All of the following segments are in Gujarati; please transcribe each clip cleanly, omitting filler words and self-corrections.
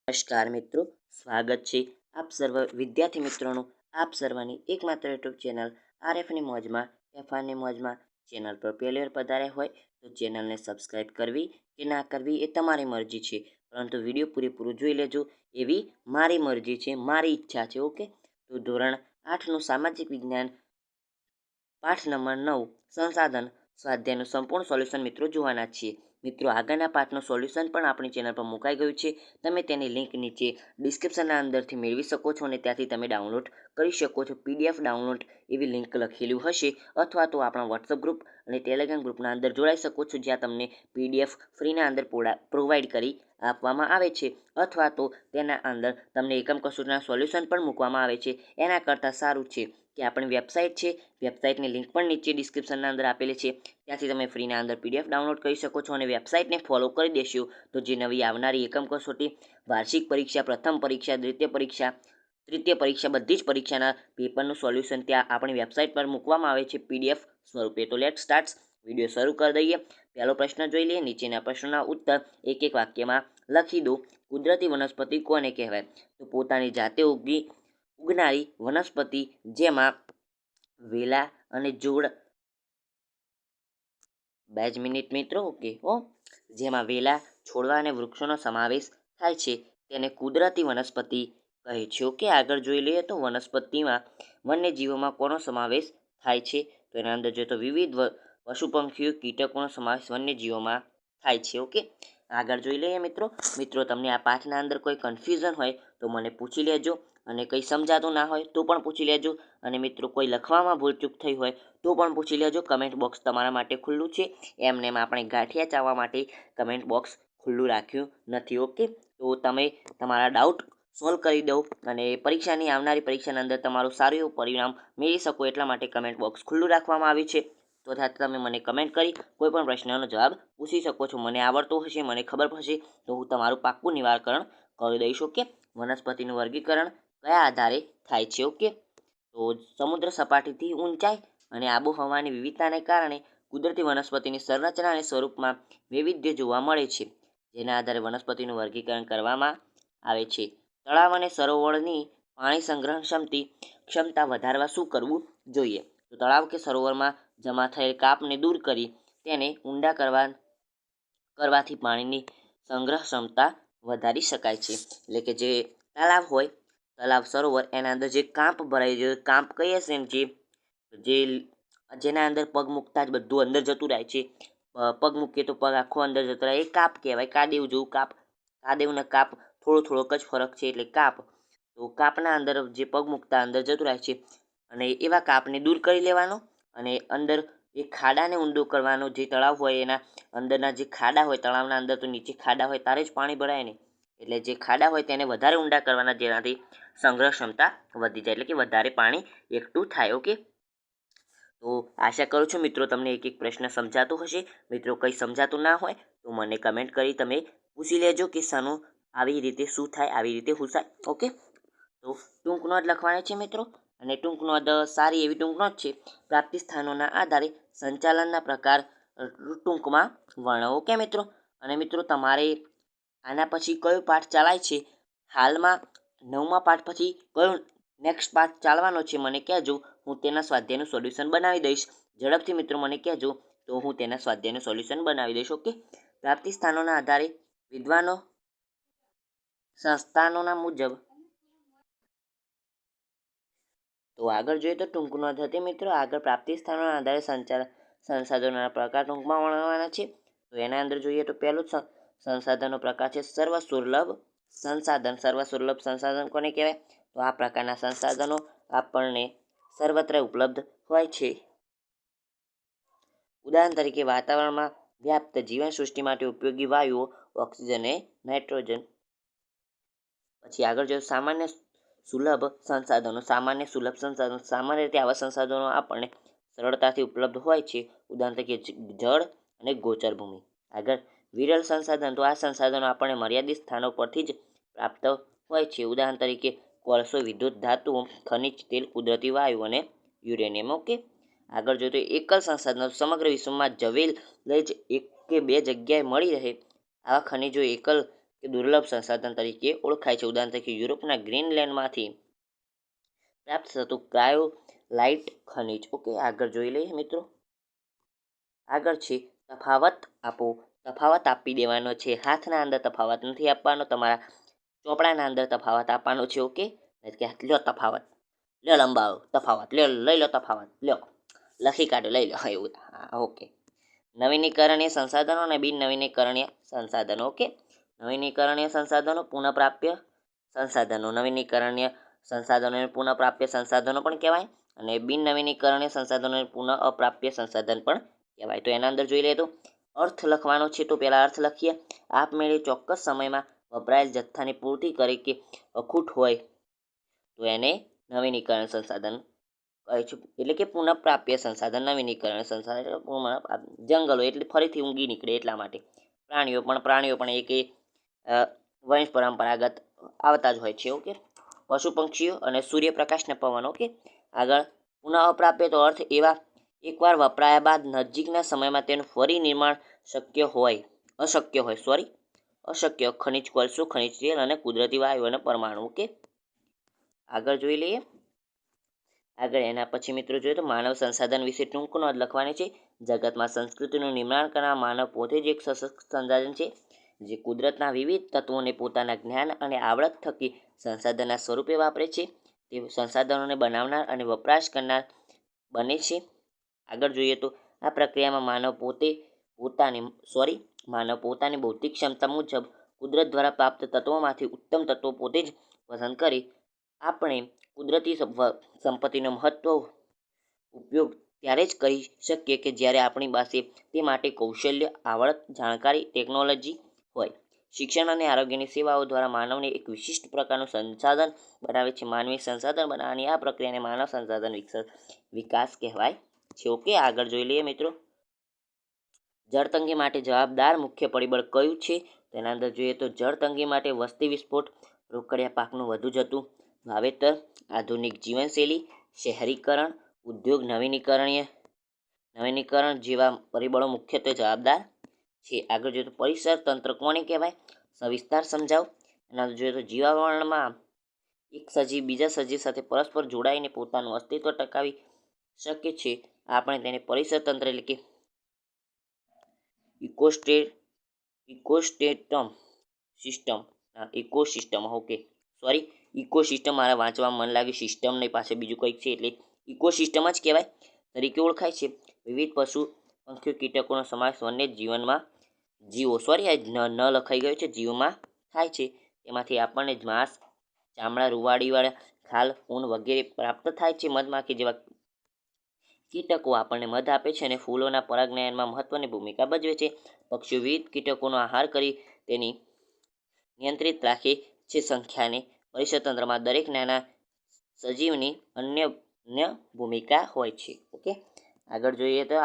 નમસ્કાર મિત્રો, સ્વાગત છે આપ સર્વ વિદ્યાર્થી મિત્રોનું આપ સર્વની એકમાત્ર યુટ્યુબ ચેનલ આરએફની મોજમાં એફઆરની મોજમાં ચેનલ પર પહેલી વાર પધાર્યા હોય તો ચેનલને સબસ્ક્રાઈબ કરવી કે ના કરવી એ તમારી મરજી છે, પરંતુ વિડીયો પૂરેપૂરું જોઈ લેજો એવી મારી મરજી છે, મારી ઈચ્છા છે. ઓકે, તો ધોરણ 8નું સામાજિક વિજ્ઞાન પાઠ નંબર 9 સંસાધન સ્વાધ્યાયનું સંપૂર્ણ સોલ્યુશન મિત્રો જોવાના છીએ. મિત્રો, આગળના પાઠનું સોલ્યુશન પણ આપણી ચેનલ પર મુકાઈ ગયું છે. તમે તેની લિંક નીચે ડિસ્ક્રિપ્શનના અંદરથી મેળવી શકો છો અને ત્યાંથી તમે ડાઉનલોડ કરી શકો છો. પીડીએફ ડાઉનલોડ એવી લિંક લખેલું હશે, અથવા તો આપણા વોટ્સઅપ ગ્રુપ અને ટેલિગ્રામ ગ્રુપના અંદર જોડાઈ શકો છો, જ્યાં તમને પીડીએફ ફ્રીના અંદર પ્રોવાઈડ કરી આપવામાં આવે છે, અથવા તો તેના અંદર તમને એકમ કસોટીના સોલ્યુશન પણ મૂકવામાં આવે છે. એના કરતાં સારું છે કે આપણી વેબસાઇટ છે, વેબસાઇટની લિંક પણ નીચે ડિસ્ક્રિપ્શનના અંદર આપેલી છે, ત્યાંથી તમે ફ્રીના અંદર પીડીએફ ડાઉનલોડ કરી શકો છો. અને વેબસાઇટને ફોલો કરી દેશો તો જે નવી આવનારી એકમ કસોટી, વાર્ષિક પરીક્ષા, પ્રથમ પરીક્ષા, દ્વિતીય પરીક્ષા, તૃતીય પરીક્ષા, બધી જ પરીક્ષાના પેપરનું સોલ્યુશન ત્યાં આપણી વેબસાઇટ પર મૂકવામાં આવે છે પીડીએફ સ્વરૂપે. તો લેટ સ્ટાર્ટ, વિડીયો શરૂ કરી દઈએ. પહેલો પ્રશ્ન જોઈ લઈએ. નીચેના પ્રશ્નોના ઉત્તર એક એક વાક્યમાં લખી દો. કુદરતી વનસ્પતિ કોને કહેવાય? તો પોતાની જાતે ઉગનારી વનસ્પતિ, જેમાં વેલા અને જોડ 2 જ મિનિટ મિત્રો. ઓકે જેમાં વેલા, છોડવા અને વૃક્ષોનો સમાવેશ થાય છે તેને કુદરતી વનસ્પતિ કહે છે. ઓકે, આગળ જોઈ લઈએ તો વનસ્પતિમાં વન્યજીવોમાં કોનો સમાવેશ થાય છે? તો એના અંદર જોઈએ તો વિવિધ પશુ પંખીઓ, કીટકોનો સમાવેશ વન્યજીવોમાં થાય છે. ઓકે, આગળ જોઈ લઈએ મિત્રો તમને આ પાઠના અંદર કોઈ કન્ફ્યુઝન હોય તો મને પૂછી લેજો, અને કંઈ સમજાતું ના હોય તો પણ પૂછી લેજો, અને મિત્રો કોઈ લખવામાં ભૂલચૂક થઈ હોય તો પણ પૂછી લેજો. કમેન્ટ બોક્સ તમારા માટે ખુલ્લું છે. એમને આપણે ગાંઠિયા ચાવવા માટે કમેન્ટ બોક્સ ખુલ્લું રાખ્યું નથી. ઓકે, તો તમે તમારા ડાઉટ સોલ્વ કરી દો અને આવનારી પરીક્ષાની અંદર તમારું સારું એવું પરિણામ મેળવી શકો એટલા માટે કમેન્ટ બોક્સ ખુલ્લું રાખવામાં આવ્યું છે. તો તમે મને કમેન્ટ કરી કોઈ પણ પ્રશ્નનો જવાબ પૂછી શકો છો. મને આવડતો હશે, મને ખબર હશે તો હું તમારું પાક્કું નિરાકરણ કરી દઈશ. ઓકે, વનસ્પતિનું વર્ગીકરણ કયા આધારે થાય છે? ઓકે, તો સમુદ્ર સપાટીથી ઊંચાઈ અને આબોહવાની વિવિધતાને કારણે કુદરતી વનસ્પતિની સંરચના અને સ્વરૂપમાં વૈવિધ્ય જોવા મળે છે, જેના આધારે વનસ્પતિનું વર્ગીકરણ કરવામાં આવે છે. તળાવ અને સરોવરની પાણી સંગ્રહ ક્ષમતા વધારવા શું કરવું જોઈએ? તો તળાવ કે સરોવરમાં જમા થયેલ કાપને દૂર કરી તેને ઊંડા કરવાથી પાણીની સંગ્રહ ક્ષમતા વધારી શકાય છે. એટલે કે જે તળાવ, સરોવર, એના અંદર જે કાંપ ભરાઈ જાય, કાંપ કહીએ છીએ જેના અંદર પગ મૂકતા જ બધું અંદર જતું રહે છે. પગ મૂકીએ તો પગ આખો અંદર જતો રહે, એ કાપ કહેવાય. કાદેવ જેવું કાપ, કાદેવને કાપ થોડોક જ ફરક છે, એટલે કાપ. તો કાપના અંદર જે પગ મૂકતા અંદર જતું રહે છે, અને એવા કાપને દૂર કરી લેવાનો, અને અંદર એ ખાડાને ઊંડો કરવાનો. જે તળાવ હોય એના અંદરના જે ખાડા હોય, તળાવના અંદર તો નીચે ખાડા હોય ત્યારે જ પાણી ભરાય ને, એટલે જે ખાડા હોય તેને વધારે ઊંડા કરવાના, જેનાથી સંગ્રહ ક્ષમતા વધી જાય, એટલે કે વધારે પાણી એકઠું થાય. ઓકે, તો આશા કરું છું મિત્રો તમને એક એક પ્રશ્ન સમજાતો હશે. મિત્રો કંઈ સમજાતું ના હોય તો મને કમેન્ટ કરી તમે પૂછી લેજો કે શાનું આવી રીતે શું થાય, આવી રીતે શું થાય. ઓકે, તો ટૂંક નોંધ લખવાની છે મિત્રો, અને ટૂંક નોંધ સારી એવી ટૂંક નોંધ છે. પ્રાપ્તિ સ્થાનોના આધારે સંચાલનના પ્રકાર ટૂંકમાં વર્ણવો. ઓકે મિત્રો, અને મિત્રો તમારે આના પછી કયો પાઠ ચાલાય છે, હાલમાં 9મા પાઠ પછી કયો નેક્સ્ટ પાઠ ચાલવાનો છે મને કહેજો. હું તેના સ્વાધ્યાયનું સોલ્યુશન બનાવી દઈશ. ઝડપથી મિત્રો મને કહેજો તો હું તેના સ્વાધ્યાયનું સોલ્યુશન બનાવી દઈશ. ઓકે, પ્રાપ્તિ સ્થાનોના આધારે વિદ્વાનો સંસ્થાનોના મુજબ. તો આગળ જોઈએ તો ટૂંક નોંધ હતી મિત્રો. આગળ પ્રાપ્તિ સ્થાનોના આધારે સંસાધનોના પ્રકાર ટૂંકમાં વર્ણવવાના છે. તો એના અંદર જોઈએ તો પહેલું સંસાધનનો પ્રકાર છે સર્વસુલભ સંસાધન. સર્વસુલભ સંસાધન કોને કહેવાય? તો આ પ્રકારના સંસાધનો આપણને સર્વત્ર ઉપલબ્ધ હોય છે. ઉદાહરણ તરીકે વાતાવરણમાં વ્યાપ્ત જીવનસૃષ્ટિ માટે ઉપયોગી વાયુઓ ઓક્સિજન અને નાઇટ્રોજન. પછી આગળ જોઈએ સામાન્ય સુલભ સંસાધનો. સામાન્ય રીતે આવા સંસાધનો આપણને સરળતાથી ઉપલબ્ધ હોય છે. ઉદાહરણ તરીકે જળ અને ગોચર ભૂમિ. આગળ વિરલ સંસાધન. તો આ સંસાધનો આપણને મર્યાદિત સ્થાનો પરથી જ પ્રાપ્ત હોય છે. ઉદાહરણ તરીકે કોલસો, વિદ્યુત ધાતુઓ, ખનિજ તેલ, કુદરતી વાયુ અને યુરેનિયમ. ઓકે, આગળ જોઈએ તો એકલ સંસાધનો. સમગ્ર વિશ્વમાં જવેલ જ એક કે બે જગ્યાએ મળી રહે આવા ખનિજો એકલ કે દુર્લભ સંસાધન તરીકે ઓળખાય છે. ઉદાહરણ તરીકે યુરોપના ગ્રીનલેન્ડમાંથી પ્રાપ્ત થતું ક્રાયોલાઇટ ખનિજ. ઓકે, આગળ જોઈ લઈએ મિત્રો. આગળ છે તફાવત આપો. તફાવત આપી દેવાનો છે. હાથના અંદર તફાવત નથી આપવાનો, તમારા ચોપડાના અંદર તફાવત આપવાનો છે. ઓકે, લ્યો તફાવત, લ્યો લંબાવો તફાવત, લ્યો લઈ લો તફાવત, લ્યો લખી કાઢો, લઈ લો એવું. હા, ઓકે. નવીનીકરણીય સંસાધનો અને બિન નવીનીકરણીય સંસાધનો. ઓકે, નવીનીકરણીય સંસાધનો પુનઃપ્રાપ્ય સંસાધનો. નવીનીકરણીય સંસાધનોને પુનઃપ્રાપ્ય સંસાધનો પણ કહેવાય અને બિન નવીનીકરણીય સંસાધનોને પુનઃ અપ્રાપ્ય સંસાધન પણ કહેવાય. તો એના અંદર જોઈ લે તો અર્થ લખવાનો છે. તો પહેલાં અર્થ લખીએ. આપમેળે ચોક્કસ સમયમાં વપરાયેલ જથ્થાની પૂર્તિ કરે કે અખૂટ હોય તો એને નવીનીકરણ સંસાધન કહે છે. એટલે કે પુનઃપ્રાપ્ય સંસાધન. નવીનીકરણ સંસાધન જંગલો એટલે ફરીથી ઊંઘી નીકળે એટલા માટે. પ્રાણીઓ પણ એક વંશ પરંપરાગત આવતા જ હોય છે. ઓકે, પશુ પક્ષીઓ અને સૂર્યપ્રકાશના પવન. ઓકે, આગળ પુનઃ અપ્રાપ્ય તો અર્થ એવા એકવાર વપરાયા બાદ નજીકના સમયમાં તેનું ફરી નિર્માણ અશક્ય ખનિજ કોલસો, ખનિજ તેલ અને કુદરતી વાયુ અને પરમાણુ. ઓકે, આગળ જોઈ લઈએ. આગળ એના પછી મિત્રો જોઈએ તો માનવ સંસાધન વિશે ટૂંક નોંધ લખવાની છે. જગતમાં સંસ્કૃતિનું નિર્માણ કરનાર માનવ પોતે જ એક સશક્ત સંસાધન છે, જે કુદરતના વિવિધ તત્વોને પોતાના જ્ઞાન અને આવડત થકી સંસાધનના સ્વરૂપે વાપરે છે. તે સંસાધનોને બનાવનાર અને વપરાશ કરનાર બને છે. આગળ જોઈએ તો આ પ્રક્રિયામાં માનવ પોતાની બૌદ્ધિક ક્ષમતા મુજબ કુદરત દ્વારા પ્રાપ્ત તત્વોમાંથી ઉત્તમ તત્વો પોતે જ પસંદ કરી આપણે કુદરતી સંપત્તિનો મહત્વ ઉપયોગ ત્યારે જ કરી શકીએ કે જ્યારે આપણી પાસે તે માટે કૌશલ્ય, આવડત, જાણકારી, ટેકનોલોજી હોય. શિક્ષણ અને આરોગ્યની સેવાઓ દ્વારા માનવને એક વિશિષ્ટ પ્રકારનું સંસાધન બનાવે છે. માનવી સંસાધન બનાવવાની આ પ્રક્રિયાને માનવ સંસાધન વિકાસ કહેવાય છે. ઓકે, આગળ જોઈ લઈએ મિત્રો. જળતંગી માટે જવાબદાર મુખ્ય પરિબળ કયું છે? તેના અંદર જોઈએ તો જળતંગી માટે વસ્તી વિસ્ફોટ, રોકડિયા પાકનું વધુ જતું વાવેતર, આધુનિક જીવનશૈલી, શહેરીકરણ, ઉદ્યોગ નવીનીકરણ જેવા પરિબળો મુખ્યત્વે જવાબદાર છે. આગળ જોઈએ તો પરિસર તંત્ર કોને કહેવાય? સવિસ્તાર સમજાવો. એના જોઈએ તો જીવાવરણમાં એક સજીવ બીજા સજીવ સાથે પરસ્પર જોડાઈને પોતાનું અસ્તિત્વ ટકાવી શકે છે. આપણે તેને પરિસર તંત્ર એટલે કે ઇકોસિસ્ટમ મારા વાંચવામાં મન લાગ્યું, સિસ્ટમ નહીં, પાસે બીજું કંઈક છે એટલે ઇકોસિસ્ટમ જ કહેવાય તરીકે ઓળખાય છે. વિવિધ પશુ પંખીઓ કીટકોનો સમાવેશ વન્ય ન લખાઈ ગયો છે જીવમાં થાય છે. તેમાંથી આપણને માંસ, ચામડા, રૂવાડીવાળા ખાલ, ઊન વગેરે પ્રાપ્ત થાય છે. મધમાખી જેવા કીટકો આપણને મધ આપે છે અને ફૂલોના પરાગનયનમાં મહત્વની ભૂમિકા ભજવે છે. પક્ષીઓ વિવિધ કીટકોનો આહાર કરી તેની નિયંત્રિત રાખે છે. સંખ્યાને પરિસરતંત્રમાં દરેક નાના સજીવની અન્ય ભૂમિકા હોય છે. ઓકે, આગળ જોઈએ તો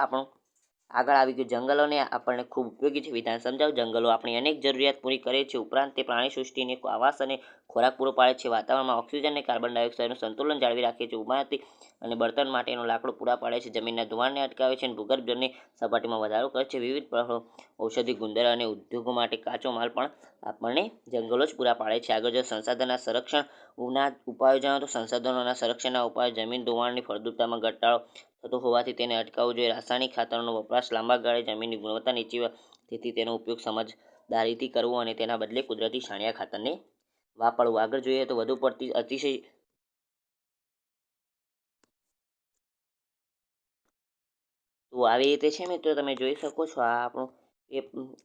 આગળ આવી ગયું જંગલોને આપણને ખૂબ ઉપયોગી છે. વિધાન સમજાવો. જંગલો આપણી અનેક જરૂરિયાત પૂરી કરે છે. ઉપરાંત તે પ્રાણી સૃષ્ટિને આવાસ અને ખોરાક પૂરો પાડે છે. વાતાવરણમાં ઓક્સિજન અને કાર્બન ડાયોક્સાઇડનું સંતુલન જાળવી રાખે છે. ઉમારતી અને બળતણ માટેનું લાકડું પૂરા પાડે છે. જમીનના ધોવાણને અટકાવે છે અને ભૂગર્ભ જળની સપાટીમાં વધારો કરે છે. વિવિધ ઔષધિ ગુણધર્મ અને ઉદ્યોગો માટે કાચો માલ પણ આપણને જંગલો જ પૂરા પાડે છે. આગળ જો સંસાધનના સંરક્ષણના ઉપાયો જણાવો તો સંસાધનોના સંરક્ષણના ઉપાયો જમીન ધોવાણની ફળદ્રુપતામાં ઘટાડો થતો હોવાથી તેને અટકાવવું જોઈએ. રાસાયણિક ખાતરોનો વપરાશ લાંબા ગાળે જમીનની ગુણવત્તા નીચી તેથી તેનો ઉપયોગ સમજદારીથી કરવો અને તેના બદલે કુદરતી છાણિયા ખાતરને વાપરવું. આગળ જોઈએ તો વધુ પડતી અતિશય તો આવી રીતે છે મિત્રો, તમે જોઈ શકો છો આ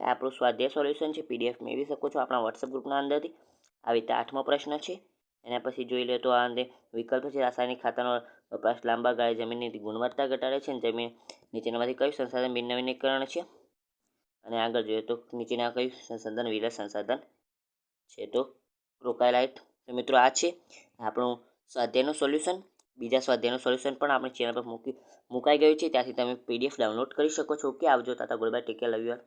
આપણું સ્વાધ્યાય સોલ્યુશન છે. PDF મેળવી શકો છો આપણા વોટ્સઅપ ગ્રુપના અંદરથી. આવી રીતે 8મો પ્રશ્ન છે. એના પછી જોઈ લે તો આ અંદર વિકલ્પ છે. રાસાયણિક ખાતરનો વપરાશ લાંબા ગાળે જમીનની ગુણવત્તા ઘટાડે છે અને જમીન નીચેનામાંથી કયું સંસાધન બિન નવીનીકરણ છે? અને આગળ જોઈએ તો નીચેના કયું સંસાધન વિરલ સંસાધન છે? તો ક્રોકાઇલાઇટ. તો મિત્રો આ છે આપણું સ્વાધ્યાયનું સોલ્યુશન. બીજા સ્વાધ્યાયનું સોલ્યુશન પણ આપણી ચેનલ પર મુકાઈ ગયું છે, ત્યાંથી તમે PDF ડાઉનલોડ કરી શકો છો. ઓકે, આવજો. Tata good bye, take care, love you all.